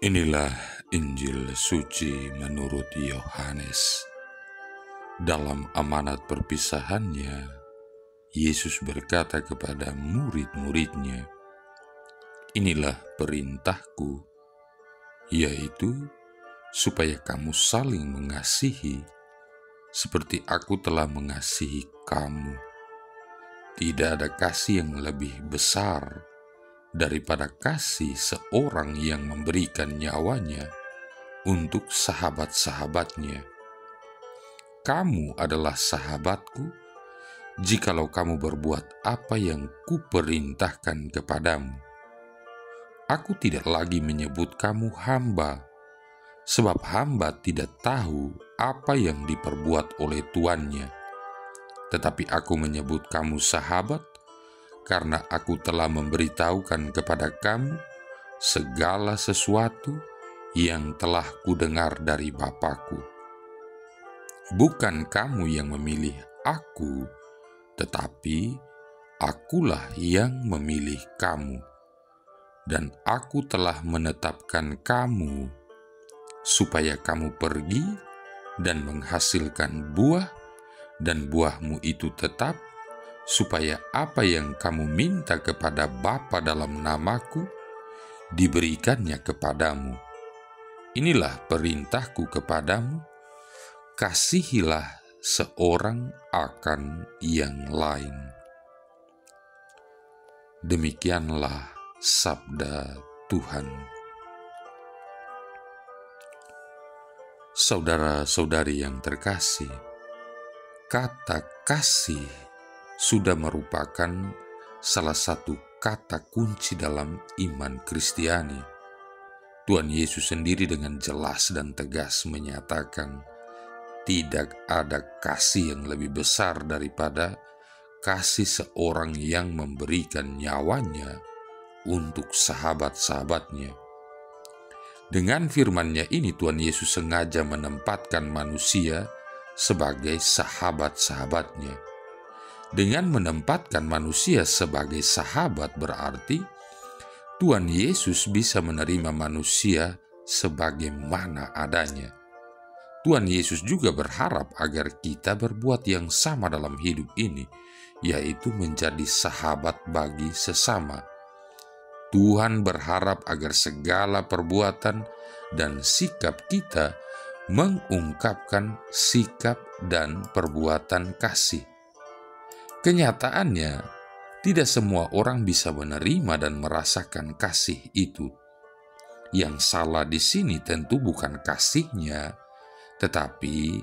Inilah Injil suci menurut Yohanes. Dalam amanat perpisahannya, Yesus berkata kepada murid-muridnya, "Inilah perintahku, yaitu supaya kamu saling mengasihi, seperti aku telah mengasihi kamu. Tidak ada kasih yang lebih besar daripada kasih seorang yang memberikan nyawanya untuk sahabat-sahabatnya. Kamu adalah sahabatku jikalau kamu berbuat apa yang kuperintahkan kepadamu. Aku tidak lagi menyebut kamu hamba, sebab hamba tidak tahu apa yang diperbuat oleh tuannya. Tetapi aku menyebut kamu sahabat, karena aku telah memberitahukan kepada kamu segala sesuatu yang telah kudengar dari Bapa-Ku. Bukan kamu yang memilih aku, tetapi akulah yang memilih kamu. Dan aku telah menetapkan kamu, supaya kamu pergi dan menghasilkan buah, dan buahmu itu tetap, supaya apa yang kamu minta kepada Bapa dalam namaku, diberikannya kepadamu. Inilah perintahku kepadamu, kasihilah seorang akan yang lain." Demikianlah sabda Tuhan. Saudara-saudari yang terkasih, kata kasih sudah merupakan salah satu kata kunci dalam iman Kristiani. Tuhan Yesus sendiri dengan jelas dan tegas menyatakan, tidak ada kasih yang lebih besar daripada kasih seorang yang memberikan nyawanya untuk sahabat-sahabatnya. Dengan firman-Nya ini, Tuhan Yesus sengaja menempatkan manusia sebagai sahabat-sahabatnya. Dengan menempatkan manusia sebagai sahabat berarti Tuhan Yesus bisa menerima manusia sebagaimana adanya. Tuhan Yesus juga berharap agar kita berbuat yang sama dalam hidup ini, yaitu menjadi sahabat bagi sesama. Tuhan berharap agar segala perbuatan dan sikap kita mengungkapkan sikap dan perbuatan kasih. Kenyataannya, tidak semua orang bisa menerima dan merasakan kasih itu. Yang salah di sini tentu bukan kasihnya, tetapi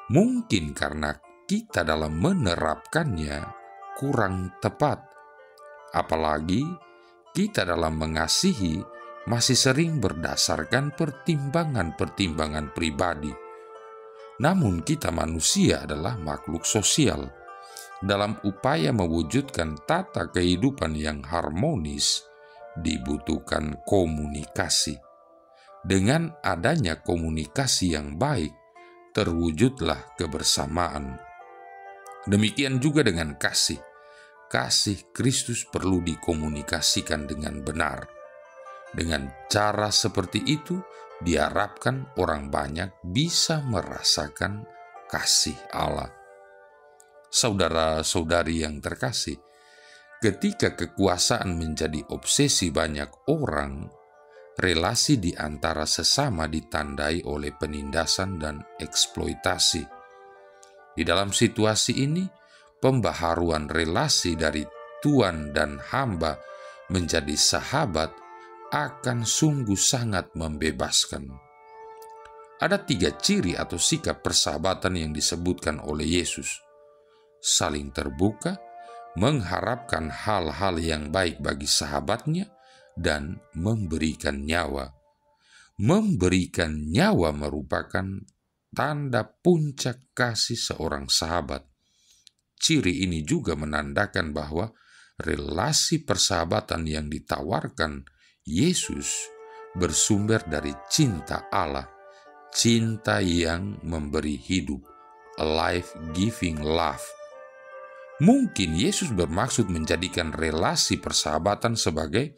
mungkin karena kita dalam menerapkannya kurang tepat. Apalagi kita dalam mengasihi masih sering berdasarkan pertimbangan-pertimbangan pribadi. Namun kita manusia adalah makhluk sosial. Dalam upaya mewujudkan tata kehidupan yang harmonis, dibutuhkan komunikasi. Dengan adanya komunikasi yang baik, terwujudlah kebersamaan. Demikian juga dengan kasih. Kasih Kristus perlu dikomunikasikan dengan benar. Dengan cara seperti itu, diharapkan orang banyak bisa merasakan kasih Allah. Saudara-saudari yang terkasih, ketika kekuasaan menjadi obsesi banyak orang, relasi di antara sesama ditandai oleh penindasan dan eksploitasi. Di dalam situasi ini, pembaharuan relasi dari tuan dan hamba menjadi sahabat akan sungguh sangat membebaskan. Ada 3 ciri atau sikap persahabatan yang disebutkan oleh Yesus. Saling terbuka, mengharapkan hal-hal yang baik bagi sahabatnya, dan memberikan nyawa. Memberikan nyawa merupakan tanda puncak kasih seorang sahabat. Ciri ini juga menandakan bahwa relasi persahabatan yang ditawarkan Yesus bersumber dari cinta Allah, cinta yang memberi hidup, a life-giving love. Mungkin Yesus bermaksud menjadikan relasi persahabatan sebagai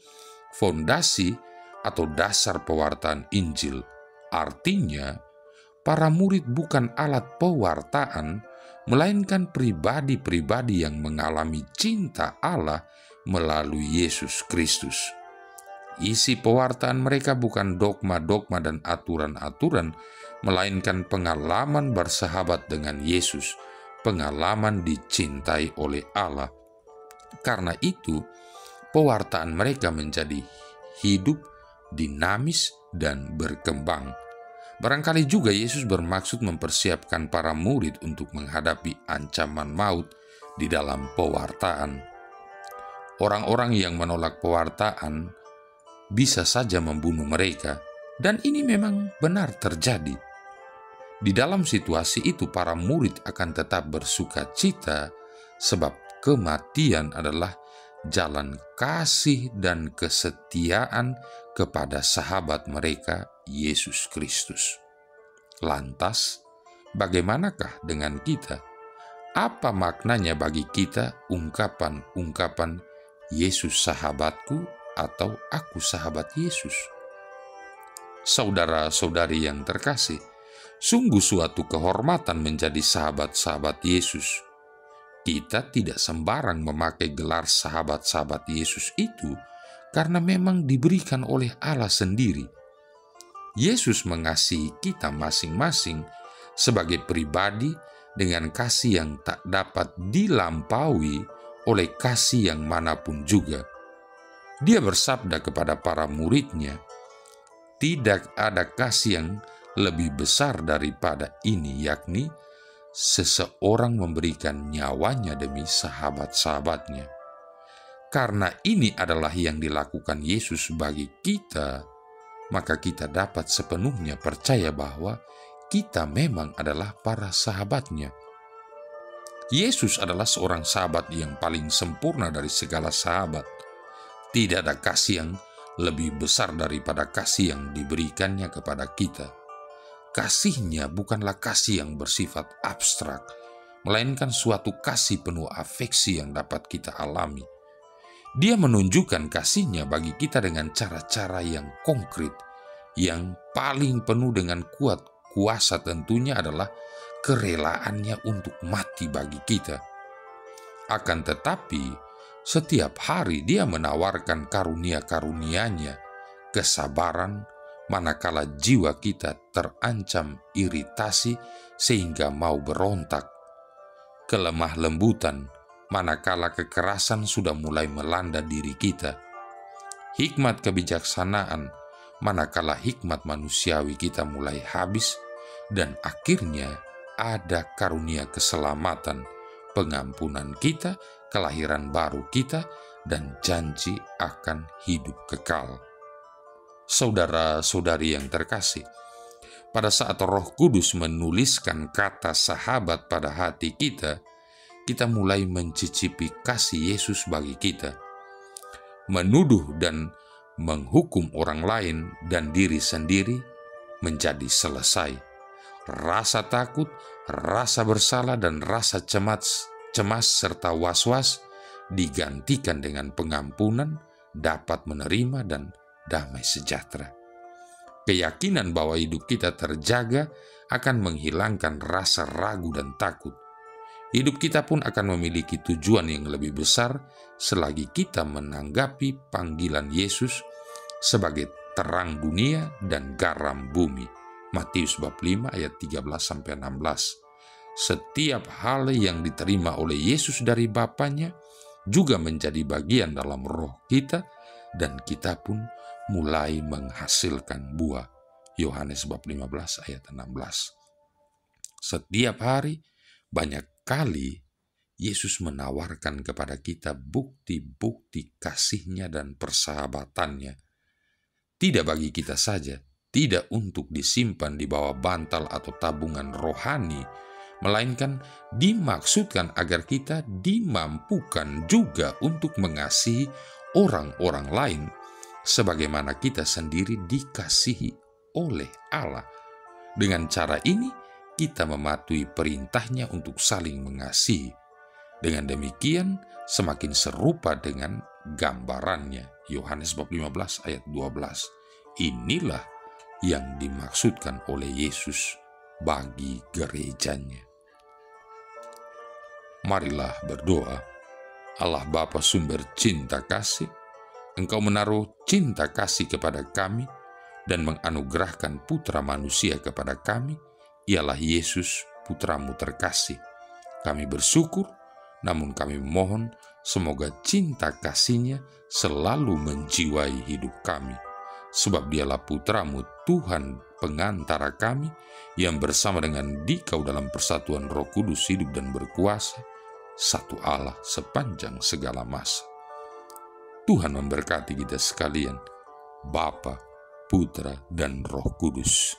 fondasi atau dasar pewartaan Injil. Artinya, para murid bukan alat pewartaan, melainkan pribadi-pribadi yang mengalami cinta Allah melalui Yesus Kristus. Isi pewartaan mereka bukan dogma-dogma dan aturan-aturan, melainkan pengalaman bersahabat dengan Yesus, pengalaman dicintai oleh Allah. Karena itu, pewartaan mereka menjadi hidup, dinamis, dan berkembang. Barangkali juga Yesus bermaksud mempersiapkan para murid untuk menghadapi ancaman maut di dalam pewartaan. Orang-orang yang menolak pewartaan bisa saja membunuh mereka, dan ini memang benar terjadi. Di dalam situasi itu, para murid akan tetap bersuka cita, sebab kematian adalah jalan kasih dan kesetiaan kepada sahabat mereka, Yesus Kristus. Lantas, bagaimanakah dengan kita? Apa maknanya bagi kita ungkapan-ungkapan Yesus sahabatku atau aku sahabat Yesus? Saudara-saudari yang terkasih, sungguh suatu kehormatan menjadi sahabat-sahabat Yesus. Kita tidak sembarang memakai gelar sahabat-sahabat Yesus itu karena memang diberikan oleh Allah sendiri. Yesus mengasihi kita masing-masing sebagai pribadi dengan kasih yang tak dapat dilampaui oleh kasih yang manapun juga. Dia bersabda kepada para muridnya, "Tidak ada kasih yang lebih besar daripada ini, yakni seseorang memberikan nyawanya demi sahabat-sahabatnya." Karena ini adalah yang dilakukan Yesus bagi kita, maka kita dapat sepenuhnya percaya bahwa kita memang adalah para sahabatnya. Yesus adalah seorang sahabat yang paling sempurna dari segala sahabat. Tidak ada kasih yang lebih besar daripada kasih yang diberikannya kepada kita. Kasihnya bukanlah kasih yang bersifat abstrak, melainkan suatu kasih penuh afeksi yang dapat kita alami. Dia menunjukkan kasihnya bagi kita dengan cara-cara yang konkret, yang paling penuh dengan kuasa tentunya adalah kerelaannya untuk mati bagi kita. Akan tetapi, setiap hari dia menawarkan karunia-karunia-Nya, kesabaran, manakala jiwa kita terancam iritasi sehingga mau berontak, kelemah lembutan, manakala kekerasan sudah mulai melanda diri kita, hikmat kebijaksanaan, manakala hikmat manusiawi kita mulai habis, dan akhirnya ada karunia keselamatan, pengampunan kita, kelahiran baru kita, dan janji akan hidup kekal. Saudara-saudari yang terkasih, pada saat Roh Kudus menuliskan kata sahabat pada hati kita, kita mulai mencicipi kasih Yesus bagi kita. Menuduh dan menghukum orang lain dan diri sendiri menjadi selesai. Rasa takut, rasa bersalah, dan rasa cemas serta was-was digantikan dengan pengampunan, dapat menerima, dan damai sejahtera. Keyakinan bahwa hidup kita terjaga akan menghilangkan rasa ragu dan takut. Hidup kita pun akan memiliki tujuan yang lebih besar selagi kita menanggapi panggilan Yesus sebagai terang dunia dan garam bumi. Matius bab 5 ayat 13-16. Setiap hal yang diterima oleh Yesus dari Bapanya juga menjadi bagian dalam roh kita, dan kita pun mulai menghasilkan buah. Yohanes bab 15 ayat 16. Setiap hari, banyak kali Yesus menawarkan kepada kita bukti-bukti kasih-Nya dan persahabatannya. Tidak bagi kita saja, tidak untuk disimpan di bawah bantal atau tabungan rohani, melainkan dimaksudkan agar kita dimampukan juga untuk mengasihi orang-orang lain sebagaimana kita sendiri dikasihi oleh Allah. Dengan cara ini, kita mematuhi perintahnya untuk saling mengasihi. Dengan demikian, semakin serupa dengan gambarannya. Yohanes bab 15 ayat 12. Inilah yang dimaksudkan oleh Yesus bagi gerejanya. Marilah berdoa. Allah Bapa sumber cinta kasih, Engkau menaruh cinta kasih kepada kami dan menganugerahkan putra manusia kepada kami, ialah Yesus putramu terkasih. Kami bersyukur, namun kami mohon semoga cinta kasih-Nya selalu menjiwai hidup kami. Sebab dialah putramu Tuhan pengantara kami, yang bersama dengan Dikau dalam persatuan Roh Kudus hidup dan berkuasa, satu Allah sepanjang segala masa. Tuhan memberkati kita sekalian, Bapa, Putra, dan Roh Kudus.